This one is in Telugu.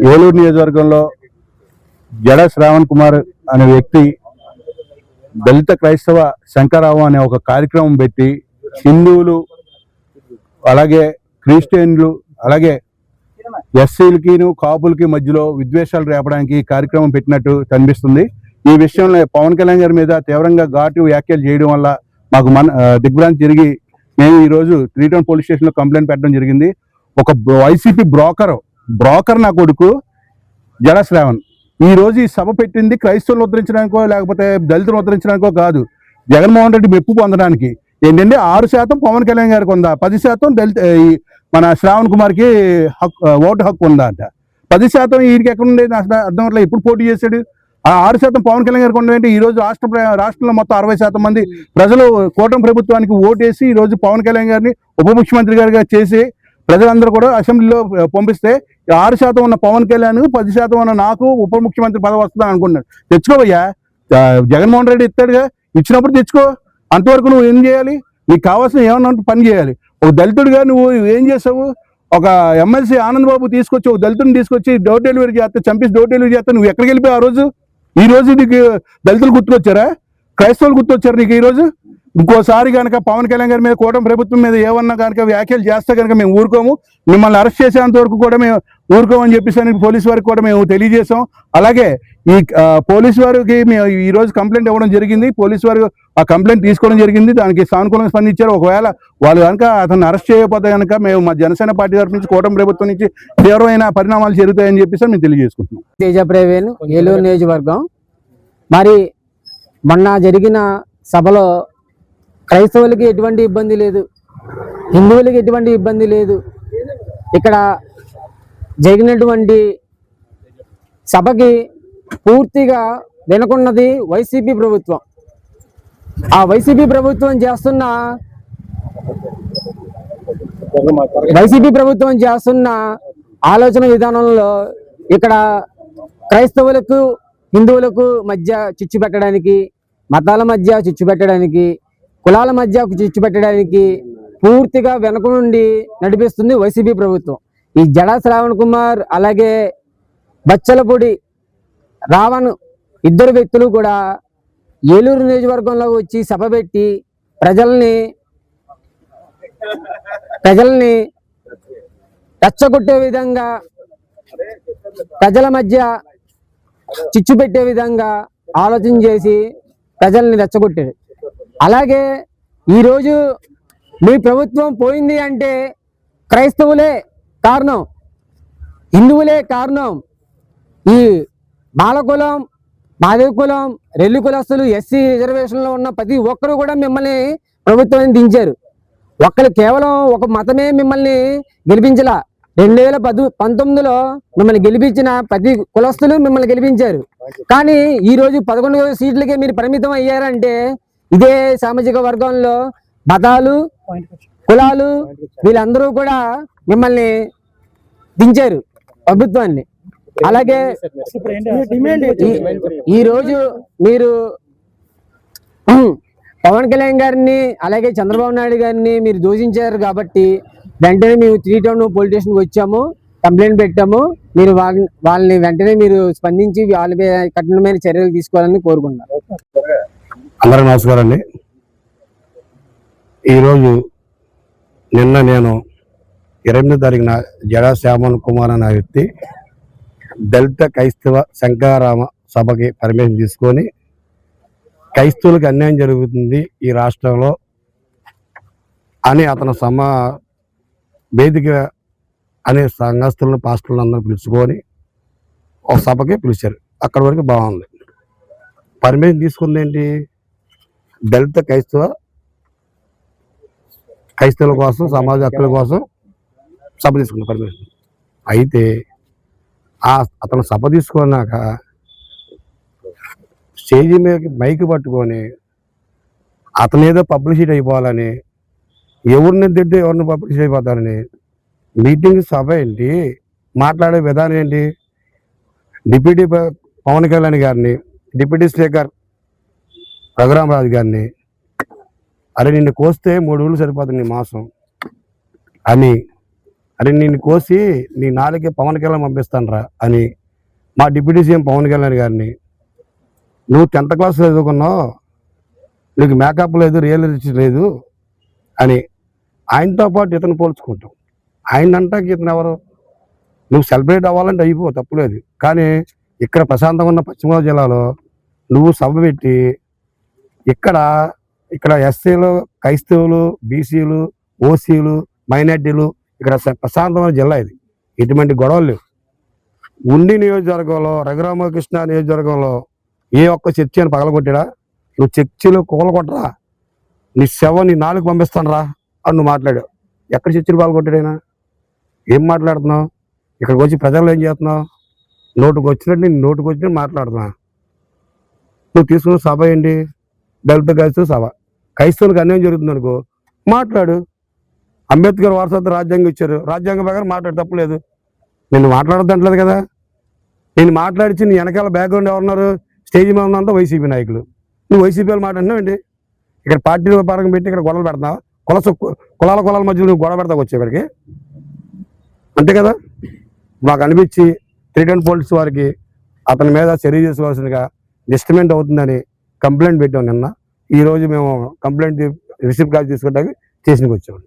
ఏలూరు నియోజకవర్గంలో జడ శ్రావణ్ కుమార్ అనే వ్యక్తి దళిత క్రైస్తవ శంకరావు అనే ఒక కార్యక్రమం పెట్టి హిందువులు అలాగే క్రిస్టియన్లు అలాగే ఎస్సీలకి కాపులకి మధ్యలో విద్వేషాలు రేపడానికి కార్యక్రమం పెట్టినట్టు కనిపిస్తుంది. ఈ విషయంలో పవన్ కళ్యాణ్ గారి మీద తీవ్రంగా ఘాటు వ్యాఖ్యలు చేయడం వల్ల మాకు దిగ్భ్రాంతి జరిగి మేము ఈరోజు 3 టౌన్ పోలీస్ స్టేషన్లో కంప్లైంట్ పెట్టడం జరిగింది. ఒక వైసీపీ బ్రోకర్ నా కొడుకు జడ శ్రావణ్ ఈ రోజు ఈ సభ పెట్టింది క్రైస్తవులు ఉద్ధరించడానికో లేకపోతే దళితులు ఉద్ధరించడానికో కాదు, జగన్మోహన్ రెడ్డి మెప్పు పొందడానికి. ఏంటంటే 6% పవన్ కళ్యాణ్ గారికి ఉందా, 10% దళిత మన శ్రావణ్ కుమార్కి ఓటు హక్కు ఉందా అంట. 10% వీరికి ఎక్కడ ఉండేది అర్థం అట్లా ఎప్పుడు పోటీ చేశాడు. ఆ 6% పవన్ కళ్యాణ్ గారికి ఉండేంటే ఈ రోజు రాష్ట్రంలో మొత్తం 60% మంది ప్రజలు కూటమి ప్రభుత్వానికి ఓటేసి ఈ రోజు పవన్ కళ్యాణ్ గారిని ఉప ముఖ్యమంత్రి గారిగా చేసి ప్రజలందరూ కూడా అసెంబ్లీలో పంపిస్తే 6% ఉన్న పవన్ కళ్యాణ్ 10% ఉన్న నాకు ఉప ముఖ్యమంత్రి పదవి వస్తుందని అనుకున్నాడు. తెచ్చుకోవయ్యా, జగన్మోహన్ రెడ్డి ఇస్తాడుగా, ఇచ్చినప్పుడు తెచ్చుకో. అంతవరకు నువ్వు ఏం చేయాలి, నీకు కావాల్సిన ఏమన్నా పని చేయాలి. ఒక దళితుడిగా నువ్వు ఏం చేసావు, ఒక ఎమ్మెల్సీ ఆనంద్ బాబు తీసుకొచ్చి ఒక దళితుడిని తీసుకొచ్చి డోర్ డెలివరీ చేస్తే చంపేసి డోర్ డెలివరీ చేస్తే నువ్వు ఎక్కడికి వెళ్ళిపోయావు ఆ రోజు? ఈ రోజు నీకు దళితులు గుర్తుకొచ్చారా, క్రైస్తవులు గుర్తొచ్చారు నీకు ఈ రోజు? ఇంకోసారి కనుక పవన్ కళ్యాణ్ గారి మీద కూటమి ప్రభుత్వం మీద ఏమన్నా కనుక వ్యాఖ్యలు చేస్తే కనుక మేము ఊరుకోము, మిమ్మల్ని అరెస్ట్ చేసేంత వరకు కూడా మేము ఊరుకోమని చెప్పేసి పోలీసు వారికి కూడా మేము తెలియజేసాం. అలాగే ఈ పోలీసు వారికి మేము ఈరోజు కంప్లైంట్ ఇవ్వడం జరిగింది. పోలీసు వారు ఆ కంప్లైంట్ తీసుకోవడం జరిగింది, దానికి సానుకూలంగా స్పందించారు. ఒకవేళ వాళ్ళు కనుక అతన్ని అరెస్ట్ చేయకపోతే కనుక మేము మా జనసేన పార్టీ తరఫు నుంచి కూటమి ప్రభుత్వం నుంచి తీవ్రమైన పరిణామాలు జరుగుతాయని చెప్పేసి మేము తెలియజేసుకుంటున్నాం. తేజ ప్రవీణ్, ఏలూరు నియోజకవర్గం. మరి మొన్న జరిగిన సభలో క్రైస్తవులకి ఎటువంటి ఇబ్బంది లేదు, హిందువులకి ఎటువంటి ఇబ్బంది లేదు. ఇక్కడ జరిగినటువంటి సభకి పూర్తిగా వెనుకున్నది వైసీపీ ప్రభుత్వం. ఆ వైసీపీ ప్రభుత్వం చేస్తున్న ఆలోచన విధానంలో ఇక్కడ క్రైస్తవులకు హిందువులకు మధ్య చిచ్చు పెట్టడానికి, మతాల మధ్య చిచ్చు పెట్టడానికి, కులాల మధ్య చిచ్చు పెట్టడానికి పూర్తిగా వెనక నుండి నడిపిస్తుంది వైసీపీ ప్రభుత్వం. ఈ జడ శ్రావణ్ కుమార్ అలాగే బచ్చలపూడి రావణ్ ఇద్దరు వ్యక్తులు కూడా ఏలూరు నియోజకవర్గంలో వచ్చి సభ పెట్టి ప్రజల్ని రెచ్చగొట్టే విధంగా, ప్రజల మధ్య చిచ్చు పెట్టే విధంగా ఆలోచన చేసి ప్రజల్ని రెచ్చగొట్టాడు. అలాగే ఈరోజు మీ ప్రభుత్వం పోయింది అంటే క్రైస్తవులే కారణం, హిందువులే కారణం. ఈ బాలకులం, మాదేవ కులం, రెల్లి కులస్తులు, ఎస్సీ రిజర్వేషన్లో ఉన్న ప్రతి ఒక్కరు కూడా మిమ్మల్ని ప్రభుత్వాన్ని దించారు. కేవలం ఒక మతమే మిమ్మల్ని గెలిపించలా. 2019లో మిమ్మల్ని గెలిపించిన ప్రతి కులస్తులు మిమ్మల్ని గెలిపించారు. కానీ ఈరోజు 11 సీట్లకే మీరు పరిమితం అయ్యారంటే ఇదే సామాజిక వర్గంలో మతాలు, కులాలు వీళ్ళందరూ కూడా మిమ్మల్ని దించారు ప్రభుత్వాన్ని. అలాగే ఈరోజు మీరు పవన్ కళ్యాణ్ గారిని అలాగే చంద్రబాబు నాయుడు గారిని మీరు దూషించారు కాబట్టి వెంటనే మేము 3 టౌన్ పోలీస్ స్టేషన్కి వచ్చాము, కంప్లైంట్ పెట్టాము. మీరు వాళ్ళని వెంటనే మీరు స్పందించి వాళ్ళపై కఠినమైన చర్యలు తీసుకోవాలని కోరుకుంటున్నారు. అందరికీ నమస్కారం అండి. ఈరోజు నిన్న నేను 28వ తారీఖున జడ శ్రావణ్ కుమార్ అనే వ్యక్తి దళిత క్రైస్తవ శంకరామ సభకి పర్మిషన్ తీసుకొని క్రైస్తవులకు అన్యాయం జరుగుతుంది ఈ రాష్ట్రంలో అని అతను వేదిక అనే సంఘస్థులను పాస్టర్లను అందరూ పిలుచుకొని ఒక సభకి పిలిచారు. అక్కడి వరకు బాగుంది. పర్మిషన్ తీసుకుంది ఏంటి, దళిత క్రైస్తవుల కోసం, సమాజ హక్కుల కోసం సభ తీసుకున్న పర్మిషన్. అయితే అతను సభ తీసుకున్నాక స్టేజీ మీద మైక్ పట్టుకొని అతను ఏదో పబ్లిసిటీ అయిపోవాలని, ఎవరిని తింటే ఎవరిని పబ్లిసిటీ అయిపోతారని, మీటింగ్ సభ ఏంటి, మాట్లాడే విధానం ఏంటి, డిప్యూటీ పవన్ కళ్యాణ్ గారిని, డిప్యూటీ స్పీకర్ రఘురామరాజు గారిని, అరే నిన్ను కోస్తే 3 ఊళ్ళు సరిపోతుంది నీ మాసం అని అరే నిన్ను కోసి నీ నాలుగే పవన్ కళ్యాణ్ పంపిస్తానరా అని మా డిప్యూటీ సీఎం పవన్ కళ్యాణ్ గారిని, నువ్వు 10th క్లాస్ చదువుకున్నావు, నీకు మేకప్ లేదు, రియల్ లేదు అని ఆయనతో పాటు ఇతను పోల్చుకుంటాం. ఆయన అంటాకి ఇతను ఎవరు? నువ్వు సెలబ్రేట్ అవ్వాలంటే అయిపో, తప్పులేదు. కానీ ఇక్కడ ప్రశాంతంగా ఉన్న పశ్చిమ గోదావరి జిల్లాలో నువ్వు సభ పెట్టి ఇక్కడ ఎస్సీలు, క్రైస్తవులు, బీసీలు, ఓసీలు, మైనార్టీలు ఇక్కడ ప్రశాంతమైన జిల్లా ఇది. ఎటువంటి గొడవలు లేవు. ఉండి నియోజకవర్గంలో, రఘురామకృష్ణ నియోజకవర్గంలో ఏ ఒక్క చర్చి అని పగలగొట్టాడా? నువ్వు చర్చిలు కూలగొట్టరా, నీ శవం నీ నాలుగు పంపిస్తాను రా అని నువ్వు మాట్లాడావు. ఎక్కడ చర్చిలు పాల్గొట్టాడైనా? ఏం మాట్లాడుతున్నావు? ఇక్కడికి వచ్చి ప్రజలు ఏం చేస్తున్నావు? నోటుకు వచ్చినట్టు మాట్లాడుతున్నా. నువ్వు తీసుకున్న సభ ఏంటి? దళిత క్రైస్తవ సభ. క్రైస్తవులకు అన్యాయం జరుగుతుంది అనుకో, మాట్లాడు. అంబేద్కర్ వారసత్వ రాజ్యాంగం ఇచ్చారు, రాజ్యాంగం ప్రకారం మాట్లాడు, తప్పులేదు. నేను మాట్లాడద్దంటలేదు కదా. నేను మాట్లాడించి నీ వెనకాల బ్యాక్గ్రౌండ్ ఎవరున్నారు? స్టేజ్ మీద ఉన్నంతా వైసీపీ నాయకులు. నువ్వు వైసీపీ వాళ్ళు మాట్లాడినావు ఏంటి? ఇక్కడ పార్టీల పరంగా పెట్టి ఇక్కడ గొడవలు పెడతావు. కులాల మధ్యలో నువ్వు గొడవ పెడతావు వచ్చే ఇక్కడికి, అంతే కదా. మాకు అనిపించి 310 పోలీసు వారికి అతని మీద చర్య చేసుకోవాల్సిందిగా డిస్టర్బెంట్ అవుతుందని కంప్లైంట్ పెట్టాం నిన్న. ఈరోజు మేము కంప్లైంట్ రిసిప్ట్ కాల్ తీసుకోవడానికి స్టేషన్కి వచ్చాము.